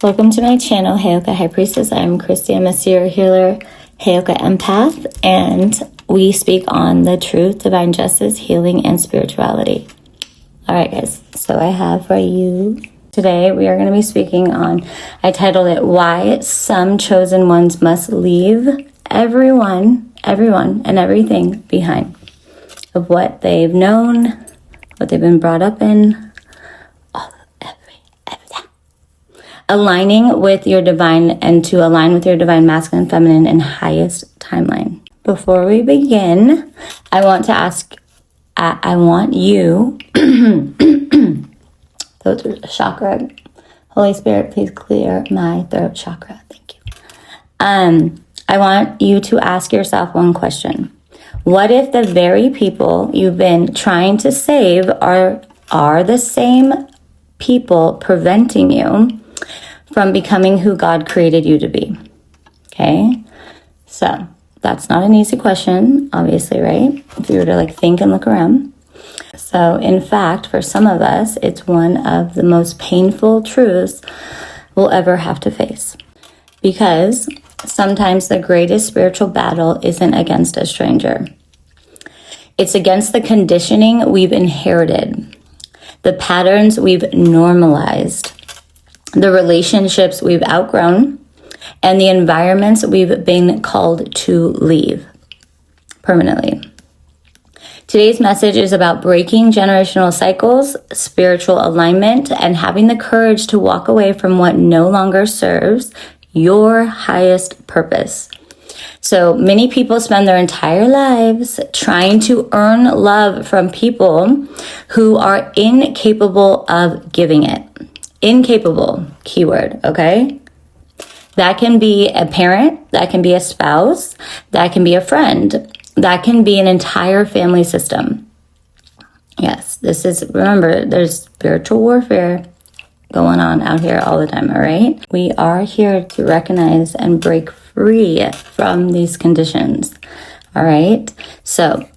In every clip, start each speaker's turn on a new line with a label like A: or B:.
A: Welcome to my channel, Heyoka High Priestess. I'm Christy. I'm a seer healer, Heyoka empath, and we speak on the truth, divine justice, healing, and spirituality. All right, guys. So I have for you today, we are going to be speaking on, I titled it, Why Some Chosen Ones Must Leave Everyone, and Everything Behind. Of what they've known, what they've been brought up in, aligning with your divine, and to align with your divine masculine, feminine, and highest timeline. Before we begin, I want to ask, I want you, throat chakra, Holy Spirit, please clear my throat chakra. Thank you. I want you to ask yourself one question. What if the very people you've been trying to save are the same people preventing you from becoming who God created you to be? Okay, so that's not an easy question, obviously, right? If you were to think and look around. So in fact, for some of us, it's one of the most painful truths we'll ever have to face. Because sometimes the greatest spiritual battle isn't against a stranger. It's against the conditioning we've inherited, the patterns we've normalized, the relationships we've outgrown, and the environments we've been called to leave permanently. Today's message is about breaking generational cycles, spiritual alignment, and having the courage to walk away from what no longer serves your highest purpose. So many people spend their entire lives trying to earn love from people who are incapable of giving it. Incapable, keyword, okay? That can be a parent, that can be a spouse, that can be a friend, that can be an entire family system. Yes, remember, there's spiritual warfare going on out here all the time, all right? We are here to recognize and break free from these conditions, all right? So,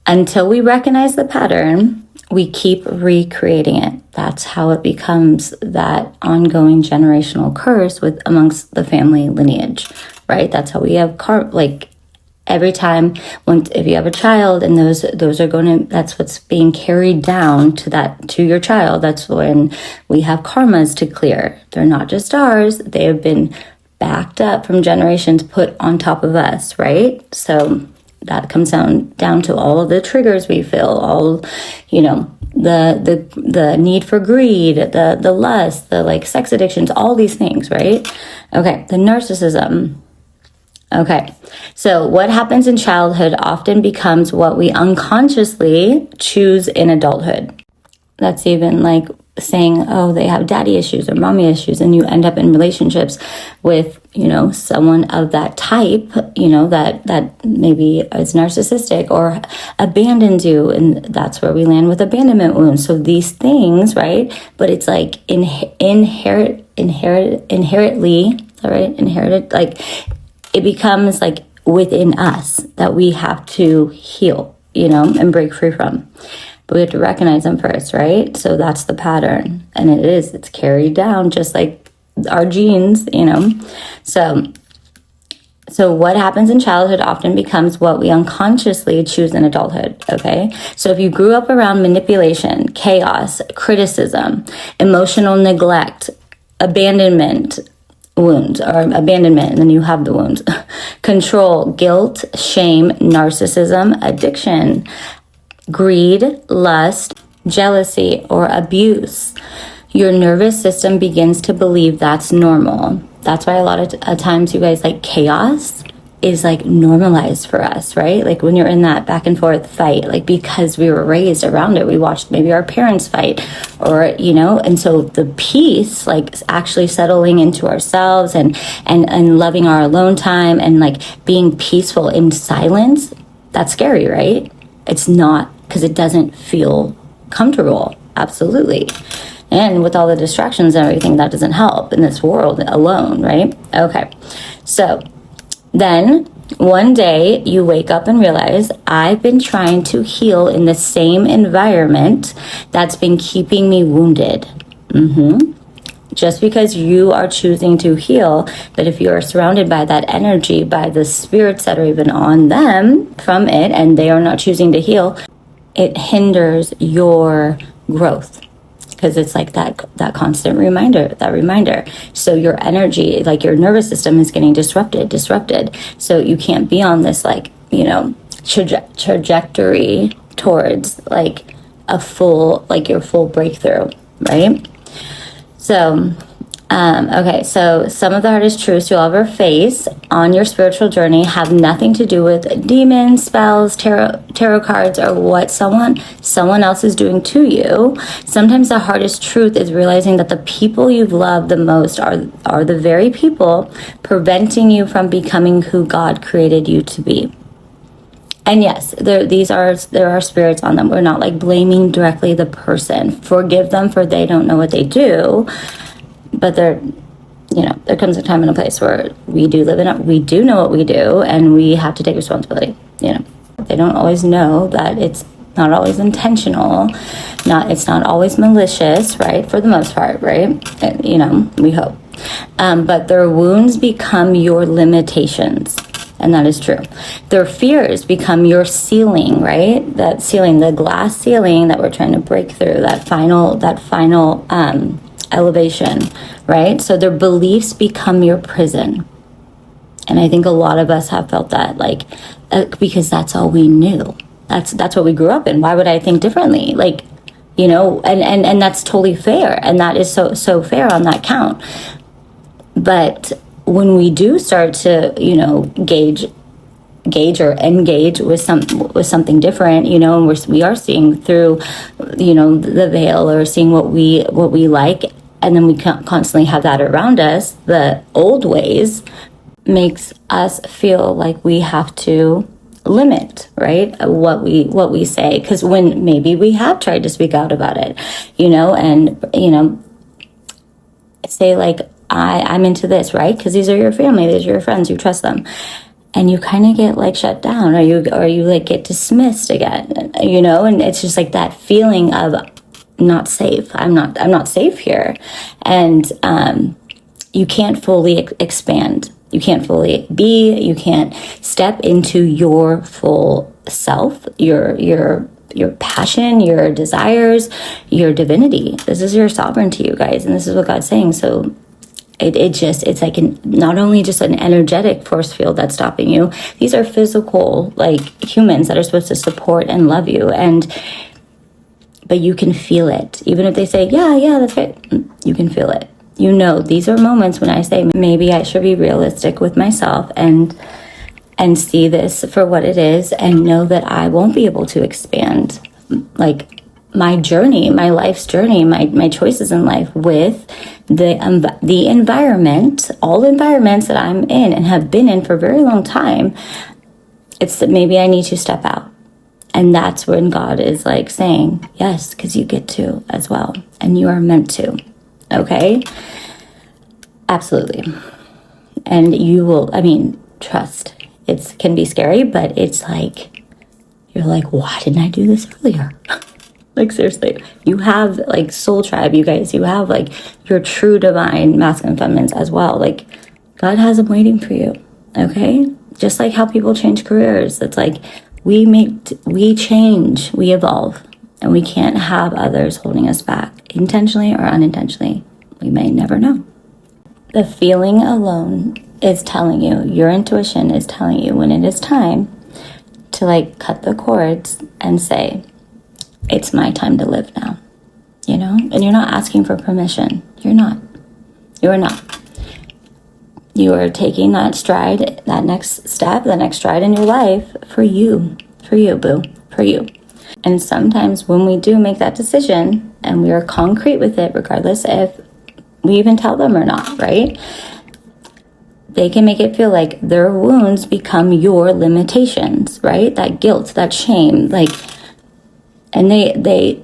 A: until we recognize the pattern, we keep recreating it. That's how it becomes that ongoing generational curse amongst the family lineage, right? That's how we have every time if you have a child and those are that's what's being carried down to your child. That's when we have karmas to clear. They're not just ours. They have been backed up from generations put on top of us, right? So that comes down to all of the triggers we feel, all, the need for greed, the lust, the sex addictions, all these things, right? Okay, the narcissism. Okay, so what happens in childhood often becomes what we unconsciously choose in adulthood. That's even saying, oh, they have daddy issues or mommy issues, and you end up in relationships with, someone of that type, that maybe is narcissistic or abandons you, and that's where we land with abandonment wounds. So these things, right? But it's inherently, all right, inherited, it becomes within us that we have to heal, and break free from. But we have to recognize them first, right? So that's the pattern. And it's carried down just like our genes, So what happens in childhood often becomes what we unconsciously choose in adulthood, okay? So if you grew up around manipulation, chaos, criticism, emotional neglect, abandonment wounds, or abandonment, and then you have the wounds, control, guilt, shame, narcissism, addiction, greed, lust, jealousy, or abuse, your nervous system begins to believe that's normal. That's why a lot of times, you guys, chaos is normalized for us, right? When you're in that back and forth fight, because we were raised around it, we watched maybe our parents fight, or, and so the peace, actually settling into ourselves and loving our alone time and being peaceful in silence, that's scary, right? It's not, because it doesn't feel comfortable. Absolutely. And with all the distractions and everything, that doesn't help in this world alone, right? Okay. So then one day you wake up and realize, I've been trying to heal in the same environment that's been keeping me wounded. just because you are choosing to heal. But if you are surrounded by that energy, by the spirits that are even on them from it, and they are not choosing to heal, it hinders your growth. Because it's like that constant reminder. So your energy, like your nervous system is getting disrupted. So you can't be on this like, you know, trajectory towards like your full breakthrough, right? So, okay, so some of the hardest truths you'll ever face on your spiritual journey have nothing to do with demons, spells, tarot cards, or what someone else is doing to you. Sometimes the hardest truth is realizing that the people you've loved the most are the very people preventing you from becoming who God created you to be. And yes, there are spirits on them. We're not like blaming directly the person. Forgive them for they don't know what they do. But there comes a time and a place where we do know what we do, and we have to take responsibility. You know, they don't always know that it's not always intentional. It's not always malicious, right? For the most part, right? You know, we hope. But their wounds become your limitations. And that is true. Their fears become your ceiling, right? That ceiling, the glass ceiling that we're trying to break through, that final elevation, right? So their beliefs become your prison. And I think a lot of us have felt that, like, because that's all we knew. That's what we grew up in. Why would I think differently? Like, you know, and that's totally fair. And that is so fair on that count. But when we do start to, you know, gauge or engage with something different, you know, and we are seeing through, you know, the veil, or seeing what we like, and then we constantly have that around us. The old ways makes us feel like we have to limit, right, what we say, because when maybe we have tried to speak out about it, you know, and, you know, say like, I'm into this, right? Because these are your family, these are your friends, you trust them. And you kind of get like shut down, or you like get dismissed again, you know, and it's just like that feeling of not safe. I'm not safe here. And you can't fully expand. You can't fully be, you can't step into your full self, your passion, your desires, your divinity. This is your sovereignty, you guys. And this is what God's saying. So it's like not only just an energetic force field that's stopping you. These are physical, like, humans that are supposed to support and love you. But you can feel it. Even if they say, yeah, that's right. You can feel it. You know, these are moments when I say, maybe I should be realistic with myself and see this for what it is, and know that I won't be able to expand, like, my journey, my life's journey, my choices in life with the environment, all environments that I'm in and have been in for a very long time. It's that maybe I need to step out. And that's when God is like saying, yes, because you get to as well. And you are meant to. Okay? Absolutely. And you will, I mean, trust. It can be scary, but it's like, you're like, why didn't I do this earlier? Like, seriously, you have like soul tribe, you guys. You have like your true divine masculine feminines as well. Like, God has them waiting for you. Okay? Just like how people change careers. It's like we change, we evolve, and we can't have others holding us back, intentionally or unintentionally. We may never know. The feeling alone is telling you, your intuition is telling you when it is time to like cut the cords and say, it's my time to live now, you know? And you're not asking for permission. You're not. You are not. You are taking that stride, that next step, the next stride in your life for you, boo, for you. And sometimes when we do make that decision and we are concrete with it, regardless if we even tell them or not, right? They can make it feel like their wounds become your limitations, right? That guilt, that shame, like, and they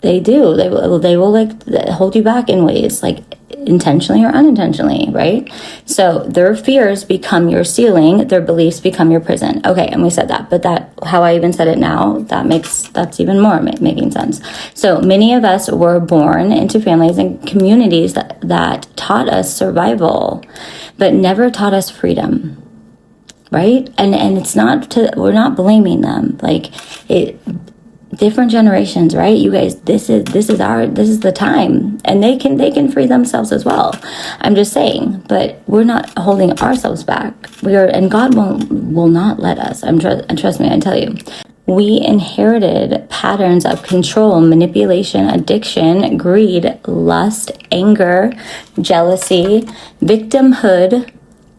A: do. They will like hold you back in ways like intentionally or unintentionally, right? So their fears become your ceiling, their beliefs become your prison. Okay, and we said that, but that, how I even said it now, that's even more making sense. So many of us were born into families and communities that taught us survival, but never taught us freedom, right? And it's not we're not blaming them. Like, different generations, right? You guys, this is the time, and they can free themselves as well. I'm just saying, but we're not holding ourselves back. And God will not let us. And trust me, I tell you, we inherited patterns of control, manipulation, addiction, greed, lust, anger, jealousy, victimhood,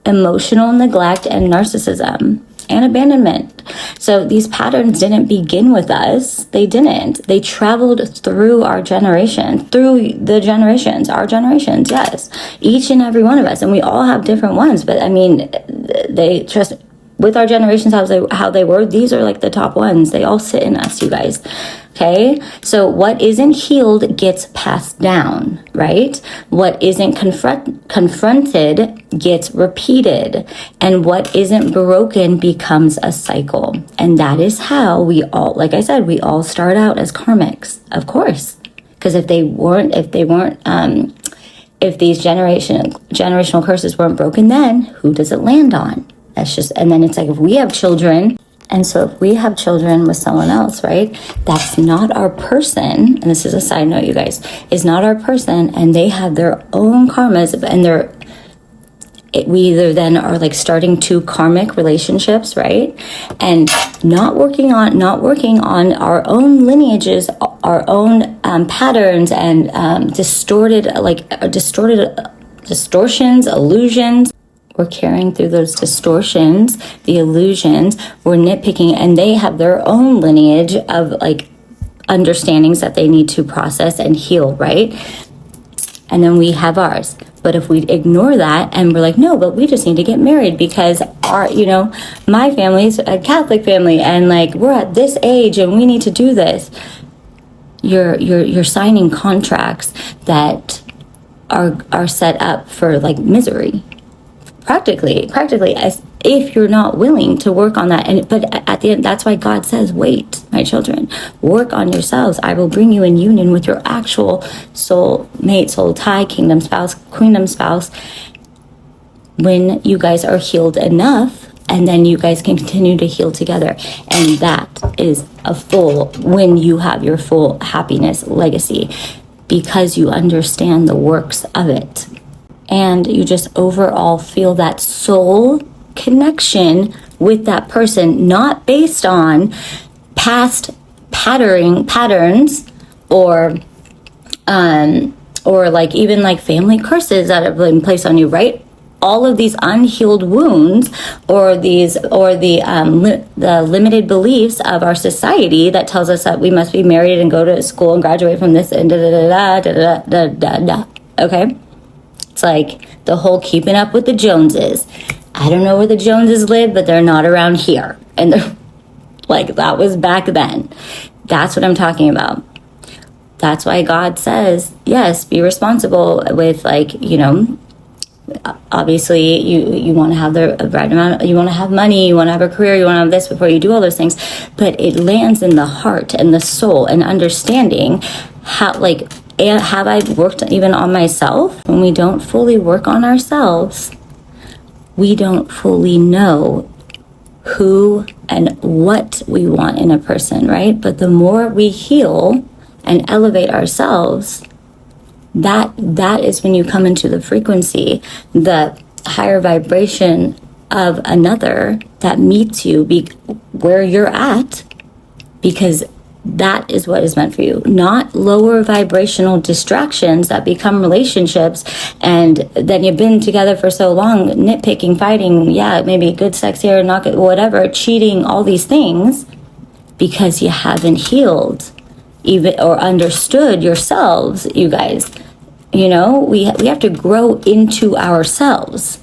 A: emotional neglect, and narcissism, and abandonment. So these patterns didn't begin with us. They didn't. They traveled through our generation, through the generations, our generations, yes. Each and every one of us. And we all have different ones. But I mean, they trust with our generations, how they were, these are like the top ones. They all sit in us, you guys. Okay, so what isn't healed gets passed down, right? What isn't confronted gets repeated, and what isn't broken becomes a cycle. And that is how we all, like I said, we all start out as karmics, of course, because if these generational curses weren't broken, then who does it land on? That's just, and then it's like, if we have children, and so if we have children with someone else, right, that's not our person, and this is a side note, you guys, is not our person, and they have their own karmas, and we either then are like starting two karmic relationships, right, and not working on our own lineages, our own patterns, and distortions, illusions. We're carrying through those distortions, the illusions, we're nitpicking, and they have their own lineage of like understandings that they need to process and heal, right? And then we have ours. But if we ignore that and we're like, no, but we just need to get married because my family's a Catholic family, and like we're at this age and we need to do this. You're signing contracts that are set up for like misery. Practically, as if you're not willing to work on that. But at the end, that's why God says, wait, my children, work on yourselves. I will bring you in union with your actual soul mate, soul tie, kingdom spouse, queendom spouse, when you guys are healed enough, and then you guys can continue to heal together. And that is when you have your full happiness legacy, because you understand the works of it. And you just overall feel that soul connection with that person, not based on past patterns or like even like family curses that have been placed on you, right? All of these unhealed wounds, or the limited beliefs of our society that tells us that we must be married and go to school and graduate from this and da. Okay. It's like the whole keeping up with the Joneses. I don't know where the Joneses live, but they're not around here. And they're like, that was back then. That's what I'm talking about. That's why God says, yes, be responsible with, like, obviously you want to have the right amount, you want to have money, you want to have a career, you want to have this before you do all those things. But it lands in the heart and the soul and understanding how, like, and have I worked even on myself? When we don't fully work on ourselves, we don't fully know who and what we want in a person, right? But the more we heal and elevate ourselves, that is when you come into the frequency, the higher vibration of another that meets you where you're at, because that is what is meant for you, not lower vibrational distractions that become relationships. And then you've been together for so long, nitpicking, fighting, yeah, maybe good sex here, not good, whatever, cheating, all these things, because you haven't healed even or understood yourselves, you guys. We have to grow into ourselves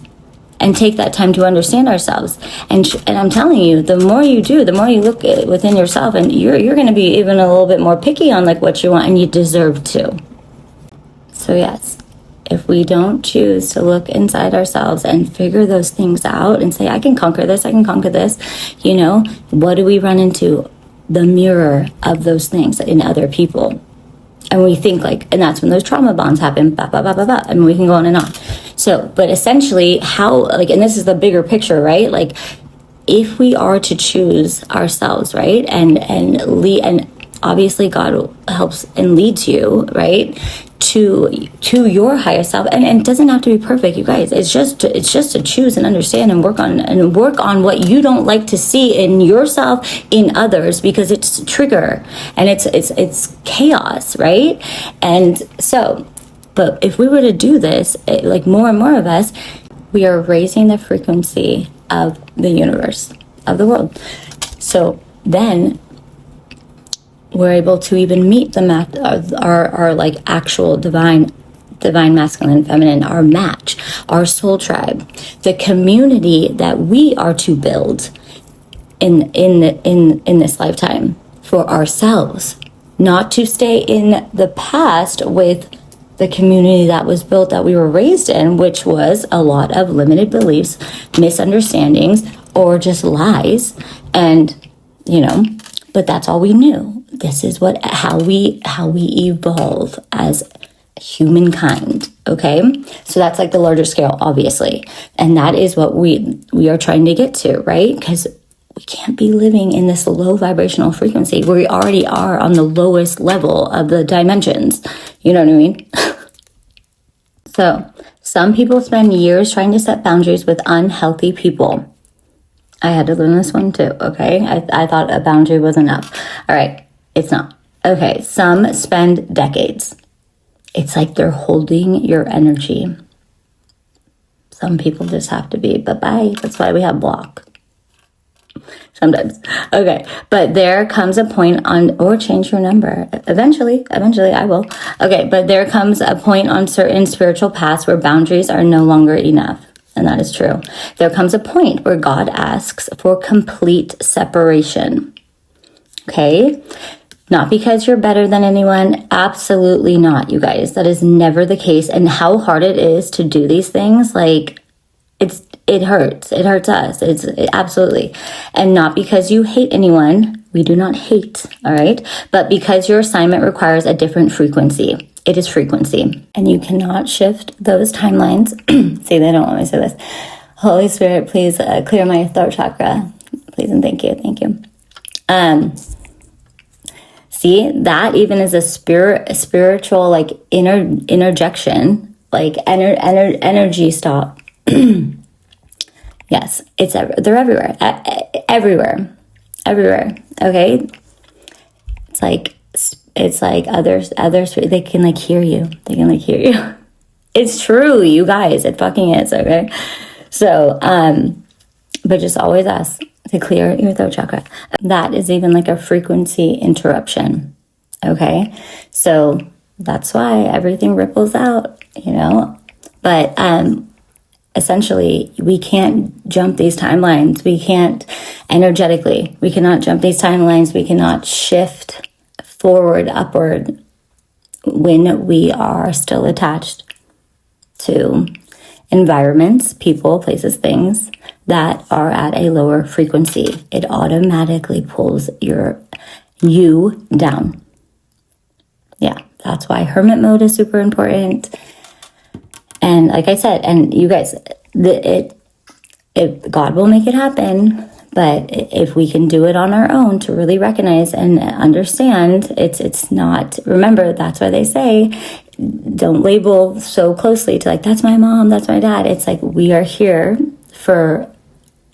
A: and take that time to understand ourselves. And I'm telling you, the more you do, the more you look within yourself, and you're going to be even a little bit more picky on like what you want, and you deserve to. So yes, if we don't choose to look inside ourselves and figure those things out and say, I can conquer this, you know, what do we run into? The mirror of those things in other people. And we think like, and that's when those trauma bonds happen, blah, blah, blah, blah, blah. I mean, we can go on and on. So, but essentially how, like, and this is the bigger picture, right? Like, if we are to choose ourselves, right? And lead, and obviously God helps and leads you, right? To your higher self. And it doesn't have to be perfect, you guys. It's just to choose and understand and work on what you don't like to see in yourself, in others, because it's trigger and it's chaos, right? And so, but if we were to do this, like more and more of us, we are raising the frequency of the universe, of the world. So then we're able to even meet our like actual divine masculine, feminine, our match, our soul tribe, the community that we are to build in this lifetime for ourselves, not to stay in the past with the community that was built, that we were raised in, which was a lot of limited beliefs, misunderstandings, or just lies. And, you know, but that's all we knew. This is how we evolve as humankind. Okay, so that's like the larger scale, obviously, and that is what we are trying to get to, right? Because we can't be living in this low vibrational frequency where we already are on the lowest level of the dimensions. You know what I mean? So some people spend years trying to set boundaries with unhealthy people. I had to learn this one too, okay? I thought a boundary was enough. All right, it's not. Okay, some spend decades. It's like they're holding your energy. Some people just have to be, bye-bye. That's why we have block. Sometimes. Okay, but there comes a point or change your number. Eventually I will. Okay, but there comes a point on certain spiritual paths where boundaries are no longer enough. And that is true. There comes a point where God asks for complete separation. Okay? Not because you're better than anyone. Absolutely not, you guys. That is never the case. And how hard it is to do these things, like, it hurts. It hurts us. Absolutely. And not because you hate anyone. We do not hate, all right? But because your assignment requires a different frequency. It is frequency. And you cannot shift those timelines. See, they don't want me to say this. Holy Spirit, please clear my throat chakra. Please and thank you. Thank you. See, that even is a spiritual, like, interjection, like energy stop. Yes, they're everywhere. Everywhere. Okay, it's like others. They can like hear you. It's true, you guys. It fucking is. Okay, so but just always ask to clear your throat chakra. That is even like a frequency interruption. Okay, so that's why everything ripples out. You know, but essentially, we can't jump these timelines. We can't energetically. We cannot jump these timelines. We cannot shift forward, upward when we are still attached to environments, people, places, things that are at a lower frequency. It automatically pulls you down. Yeah, that's why hermit mode is super important. And like I said, and you guys, God will make it happen. But if we can do it on our own to really recognize and understand, it's not, remember, that's why they say, don't label so closely to like, that's my mom, that's my dad. It's like, we are here for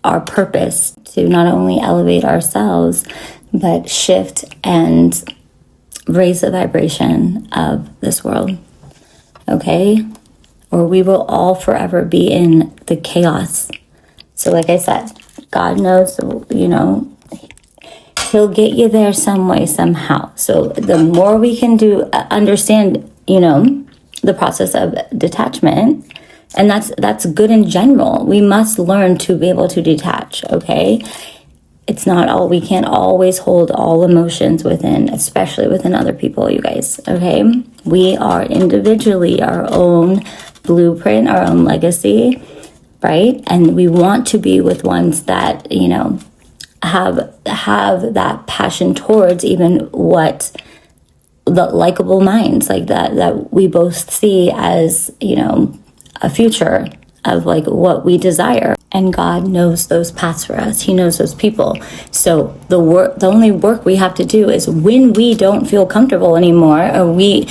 A: our purpose to not only elevate ourselves, but shift and raise the vibration of this world. Okay? Or we will all forever be in the chaos. So like I said, God knows, you know, he'll get you there some way, somehow. So the more we can understand, you know, the process of detachment, and that's good in general. We must learn to be able to detach, okay? It's not all, we can't always hold all emotions within, especially within other people, you guys, okay? We are individually our own blueprint our own legacy, right? And we want to be with ones that, you know, have that passion towards even what the likable minds like that we both see as, you know, a future of like what we desire. And God knows those paths for us. He knows those people. So the only work we have to do is when we don't feel comfortable anymore, or we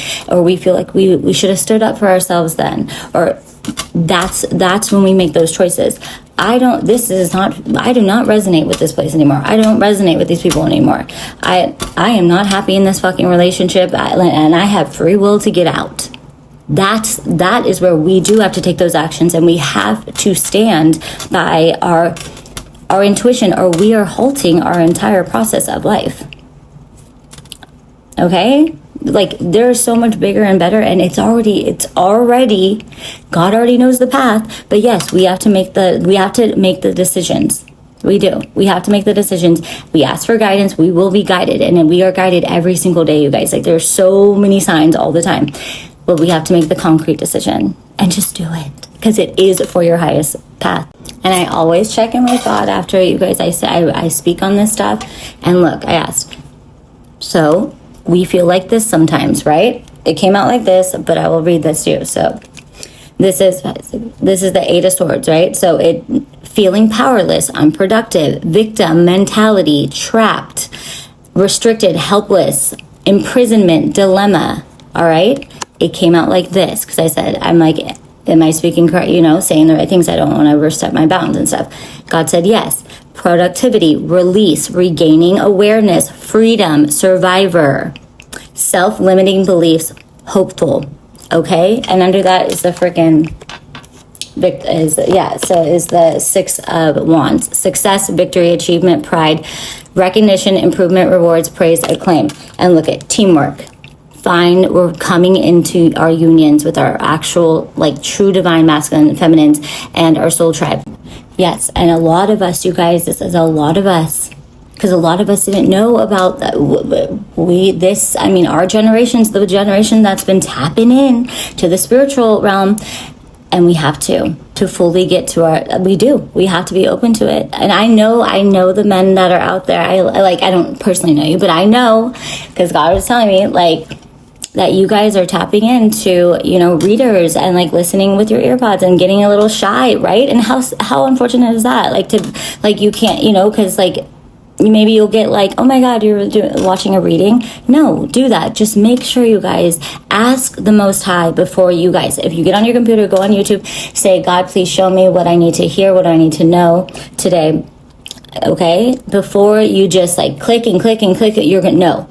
A: feel like we should have stood up for ourselves then, or that's when we make those choices. I do not resonate with this place anymore. I don't resonate with these people anymore. I am not happy in this fucking relationship, and I have free will to get out. That is where we do have to take those actions, and we have to stand by our intuition, or we are halting our entire process of life. Okay? Like, there's so much bigger and better, and it's already God already knows the path. But yes, we have to make the decisions. We do. We have to make the decisions. We ask for guidance. We will be guided, and then we are guided every single day, you guys. Like, there's so many signs all the time. But we have to make the concrete decision and just do it, because it is for your highest path. And I always check in with God after, you guys, I speak on this stuff. And look, I asked, so we feel like this sometimes, right? It came out like this, but I will read this to you. So this is the Eight of Swords, right? So it feeling powerless, unproductive, victim mentality, trapped, restricted, helpless, imprisonment, dilemma. All right. It came out like this because I said, I'm like, am I speaking correct? You know, saying the right things. I don't want to overstep my bounds and stuff. God said, yes. Productivity, release, regaining awareness, freedom, survivor, self-limiting beliefs, hopeful. Okay. And under that is the freaking is the Six of Wands. Success, victory, achievement, pride, recognition, improvement, rewards, praise, acclaim. And look at teamwork. Fine, we're coming into our unions with our actual, like, true divine masculine and feminines and our soul tribe. Yes, and a lot of us, you guys, this is a lot of us, because a lot of us didn't know about that. Our generation's the generation that's been tapping in to the spiritual realm, and we have to fully get to we have to be open to it. And I know the men that are out there, I don't personally know you, but I know, because God was telling me, like, that you guys are tapping into, you know, readers and like listening with your earpods and getting a little shy, right? And how unfortunate is that? Like you can't, you know, because like maybe you'll get like, oh my God, you're watching a reading. No, do that. Just make sure you guys ask the Most High before you guys, if you get on your computer, go on YouTube, say, God, please show me what I need to hear, what I need to know today. Okay? Before you just like click and click and click it, you're going to know.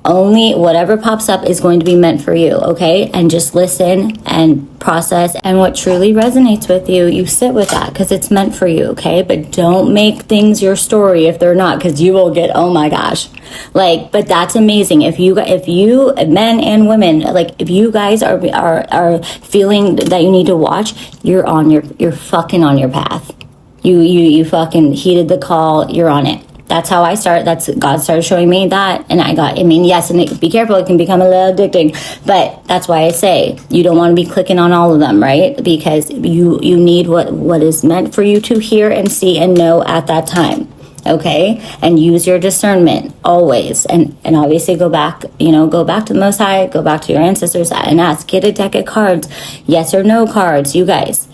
A: Only whatever pops up is going to be meant for you, okay? And just listen and process. And what truly resonates with you, you sit with that because it's meant for you, okay? But don't make things your story if they're not, because you will get, oh my gosh. Like, but that's amazing. If you men and women, like if you guys are feeling that you need to watch, you're fucking on your path. You fucking heeded the call, you're on it. That's how I start. God started showing me that. And yes, and be careful, it can become a little addicting. But that's why I say you don't want to be clicking on all of them, right? Because you need what is meant for you to hear and see and know at that time. Okay? And use your discernment always. And obviously go back to the Most High, go back to your ancestors and ask, get a deck of cards, yes or no cards. You guys,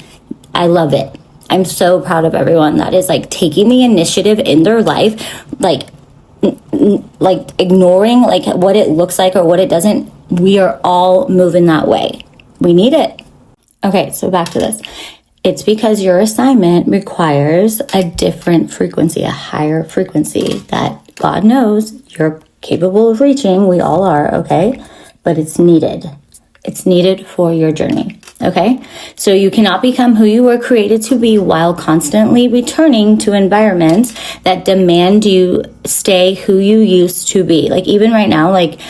A: I love it. I'm so proud of everyone that is like taking the initiative in their life, like ignoring like what it looks like or what it doesn't. We are all moving that way. We need it. Okay, so back to this. It's because your assignment requires a different frequency, a higher frequency that God knows you're capable of reaching. We all are, okay? But it's needed. It's needed for your journey. Okay, so you cannot become who you were created to be while constantly returning to environments that demand you stay who you used to be. Like even right now, like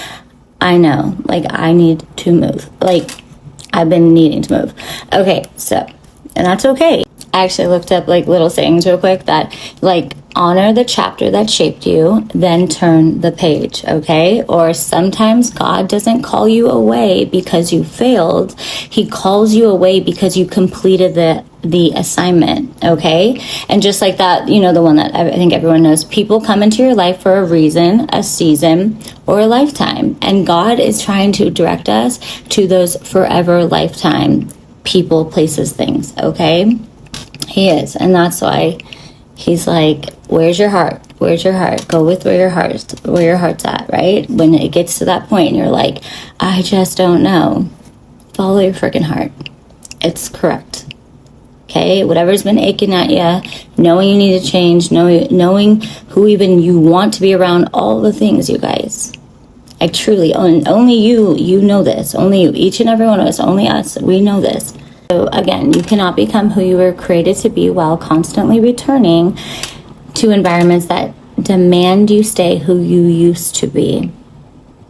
A: I know, like I need to move. Like I've been needing to move. Okay, so, and that's okay. I actually looked up like little sayings real quick that like honor the chapter that shaped you, then turn the page, okay? Or sometimes God doesn't call you away because you failed. He calls you away because you completed the assignment, okay? And just like that, you know, the one that I think everyone knows, people come into your life for a reason, a season, or a lifetime. And God is trying to direct us to those forever lifetime people, places, things, okay? He is. And that's why he's like, where's your heart? Where's your heart? Go with where your heart's at, right? When it gets to that point and you're like, I just don't know. Follow your freaking heart. It's correct. Okay? Whatever's been aching at you, knowing you need to change, knowing who even you want to be around, all the things, you guys. I truly, only you know this. Only you, each and every one of us, only us, we know this. So again, you cannot become who you were created to be while constantly returning to environments that demand you stay who you used to be.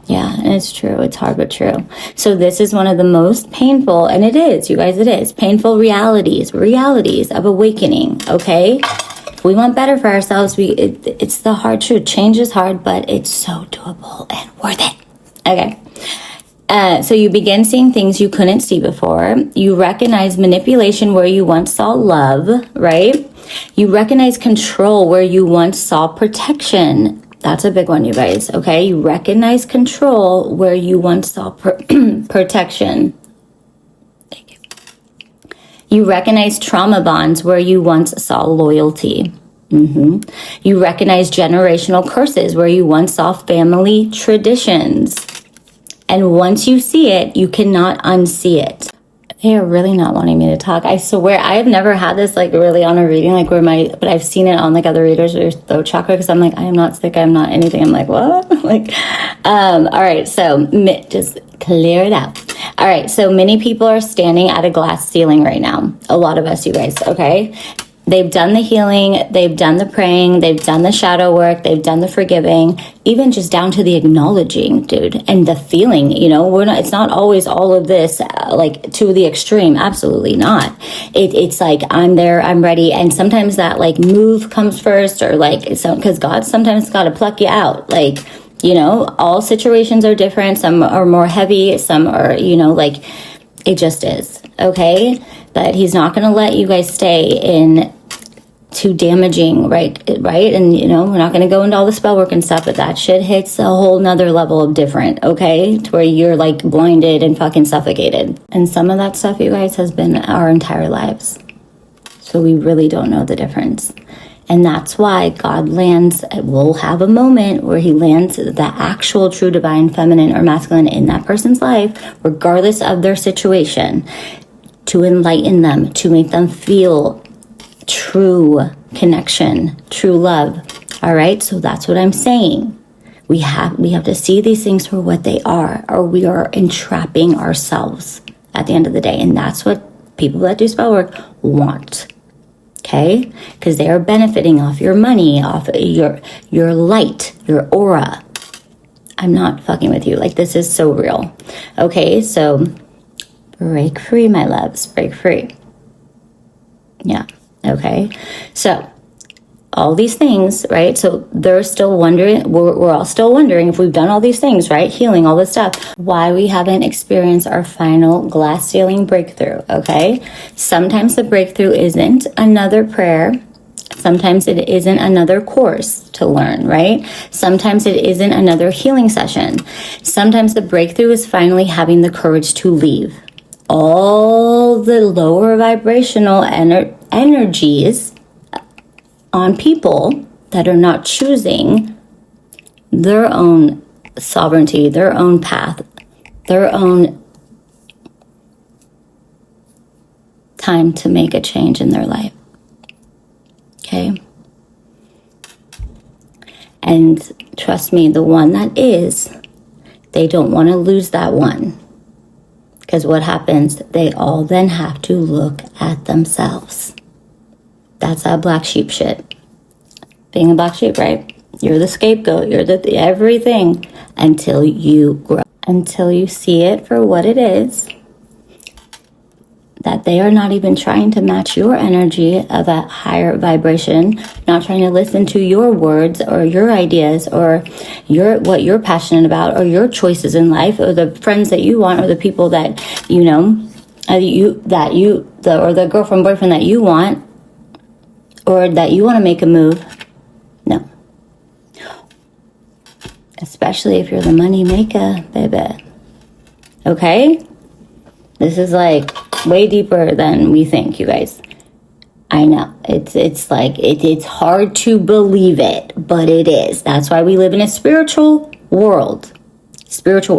A: Yeah, and it's true. It's hard, but true. So this is one of the most painful, and it is, you guys, it is, painful realities of awakening, okay? If we want better for ourselves, it's the hard truth. Change is hard, but it's so doable and worth it. Okay. So you begin seeing things you couldn't see before. You recognize manipulation where you once saw love, right? You recognize control where you once saw protection. That's a big one, you guys, okay? You recognize control where you once saw protection. Thank you. You recognize trauma bonds where you once saw loyalty. You recognize generational curses where you once saw family traditions. And once you see it, you cannot unsee it. They are really not wanting me to talk. I swear, I have never had this like really on a reading, like but I've seen it on like other readers or throat chakra, because I'm like, I am not sick, I'm not anything. I'm like, what? Like, all right, so just clear it out. All right, so many people are standing at a glass ceiling right now. A lot of us, you guys, okay? They've done the healing, they've done the praying, they've done the shadow work, they've done the forgiving, even just down to the acknowledging, dude, and the feeling, you know, it's not always all of this, like to the extreme. Absolutely not. It's like, I'm there, I'm ready. And sometimes that like move comes first, or like, because God sometimes got to pluck you out. Like, you know, all situations are different. Some are more heavy, some are, you know, like it just is. Okay. But he's not going to let you guys stay in too damaging, right? And, you know, we're not going to go into all the spell work and stuff, but that shit hits a whole nother level of different, okay? To where you're like blinded and fucking suffocated. And some of that stuff, you guys, has been our entire lives. So we really don't know the difference. And that's why God will have a moment where he lands the actual true divine feminine or masculine in that person's life, regardless of their situation, to enlighten them, to make them feel true connection, true love. All right, so that's what I'm saying. We have to see these things for what they are, or we are entrapping ourselves at the end of the day. And that's what people that do spell work want. Okay, because they are benefiting off your money, off your light, your aura. I'm not fucking with you. Like, this is so real. Okay, so break free, my loves. Break free. Yeah. Okay. So all these things, right? So they're still wondering, we're all still wondering if we've done all these things, right? Healing, all this stuff, why we haven't experienced our final glass ceiling breakthrough. Okay. Sometimes the breakthrough isn't another prayer. Sometimes it isn't another course to learn, right? Sometimes it isn't another healing session. Sometimes the breakthrough is finally having the courage to leave all the lower vibrational energies on people that are not choosing their own sovereignty, their own path, their own time to make a change in their life. Okay? And trust me, the one that is, they don't want to lose that one. Because what happens, they all then have to look at themselves. That's that black sheep shit. Being a black sheep, right? You're the scapegoat. You're the everything until you grow. Until you see it for what it is. that they are not even trying to match your energy of a higher vibration, not trying to listen to your words or your ideas or what you're passionate about or your choices in life or the friends that you want or the people that you know or the girlfriend boyfriend that you want or that you want to make a move. No. Especially if you're the money maker, baby. Okay? This is like way deeper than we think, you guys. I know. It's like, it's hard to believe it, but it is. That's why we live in a spiritual world. Spiritual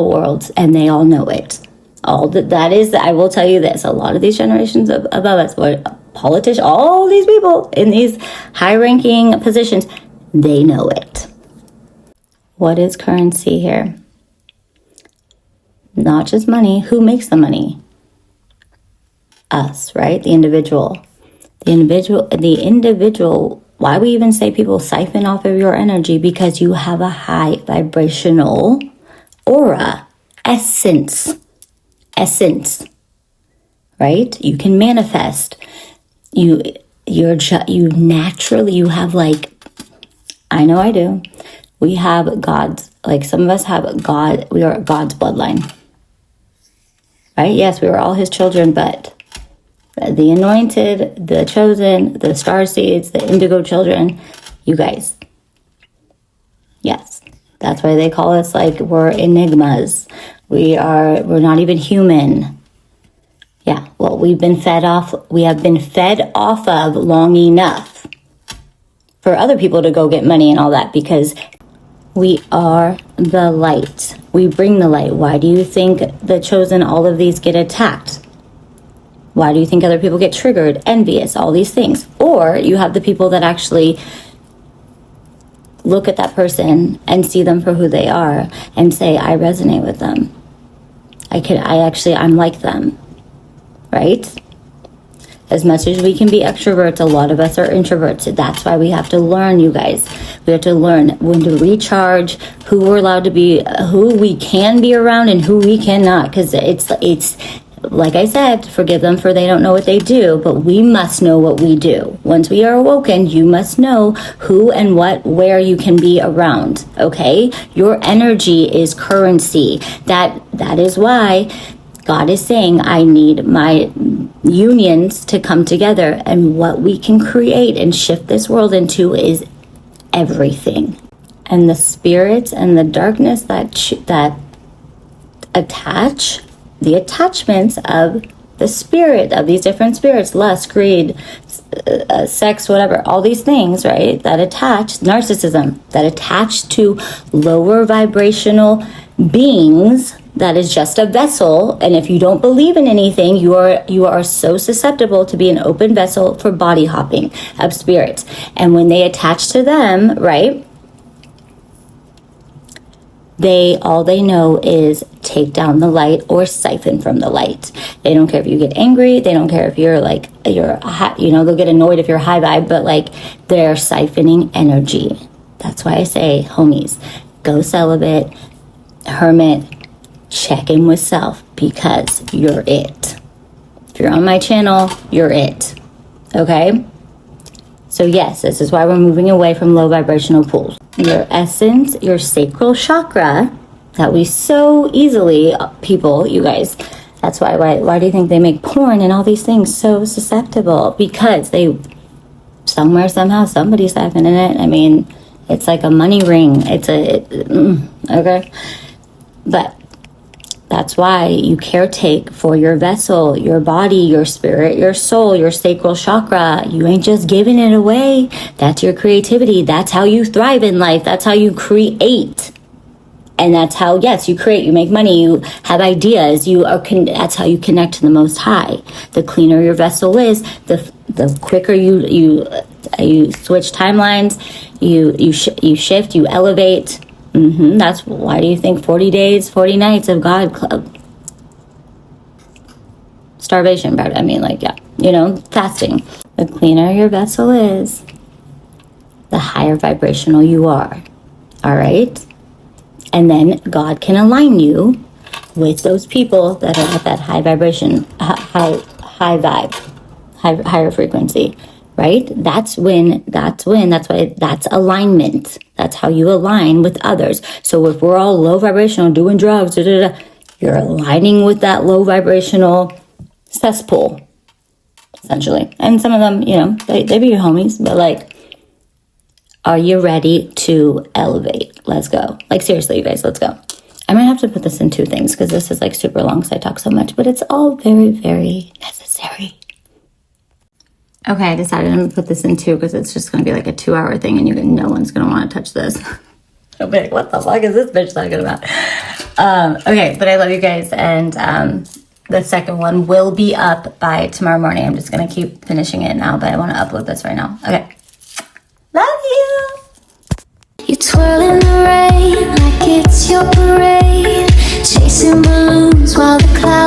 A: worlds, and they all know it. That is, I will tell you this, a lot of these generations above us, politicians, all these people in these high-ranking positions, they know it. What is currency here? Not just money. Who makes the money? Us, right? The individual. The individual. Why we even say people siphon off of your energy? Because you have a high vibrational aura, essence, right? You can manifest. You naturally, you have like, I know I do. We have God's, like some of us have God, we are God's bloodline. Right? Yes, we were all his children, but the anointed, the chosen, the star seeds, the indigo children, you guys. Yes. That's why they call us like we're enigmas. We're not even human. Yeah. Well, we have been fed off of long enough for other people to go get money and all that because we are the light. We bring the light. Why do you think the chosen, all of these get attacked? Why do you think other people get triggered, envious, all these things? Or you have the people that actually look at that person and see them for who they are and say, I resonate with them. I'm like them, right? As much as we can be extroverts, a lot of us are introverts. That's why we have to learn, you guys. We have to learn when to recharge, who we're allowed to be, who we can be around and who we cannot. Because it's like I said, forgive them for they don't know what they do, but we must know what we do. Once we are awoken, you must know who and where you can be around, okay? Your energy is currency. That is why God is saying, I need my unions to come together, and what we can create and shift this world into is everything. And the spirits and the darkness that attach, the attachments of the spirit of these different spirits, lust, greed, sex, whatever, all these things, right, that attach, narcissism, that attach to lower vibrational beings, that is just a vessel. And if you don't believe in anything, you are so susceptible to be an open vessel for body hopping of spirits. And when they attach to them, right, all they know is take down the light or siphon from the light. They don't care if you get angry. They don't care if you're like, they'll get annoyed if you're high vibe, but like they're siphoning energy. That's why I say, homies, go celibate, hermit, check in with self, because you're it. If you're on my channel, you're it. Okay? So yes, this is why we're moving away from low vibrational pools. Your essence, your sacral chakra, that we so easily, people, you guys, that's why do you think they make porn and all these things so susceptible? Because somewhere, somehow, somebody's siphoning it. I mean, it's like a money ring. Okay? But that's why you caretake for your vessel, your body, your spirit, your soul, your sacral chakra. You ain't just giving it away. That's your creativity. That's how you thrive in life. That's how you create. And that's how, yes, you create, you make money, you have ideas, that's how you connect to the Most High. The cleaner your vessel is, the quicker you switch timelines, you shift, you elevate. That's why do you think 40 days, 40 nights of God Club? Starvation, but I mean, like, yeah, fasting. The cleaner your vessel is, the higher vibrational you are. All right? And then God can align you with those people that are at that high vibration, high vibe, higher frequency, right? That's why that's alignment. That's how you align with others. So if we're all low vibrational, doing drugs, you're aligning with that low vibrational cesspool, essentially. And some of them, they be your homies, but like, are you ready to elevate? Let's go. Like, seriously, you guys, let's go. I might have to put this in 2 things because this is like super long because I talk so much, but it's all very, very necessary. Okay, I decided I'm going to put this in 2 because it's just going to be like a 2-hour thing and no one's going to want to touch this. I'll be like, what the fuck is this bitch talking about? Okay, but I love you guys. And the second one will be up by tomorrow morning. I'm just going to keep finishing it now, but I want to upload this right now. Okay. Love you.
B: You twirl in the rain like it's your parade, chasing balloons while the clouds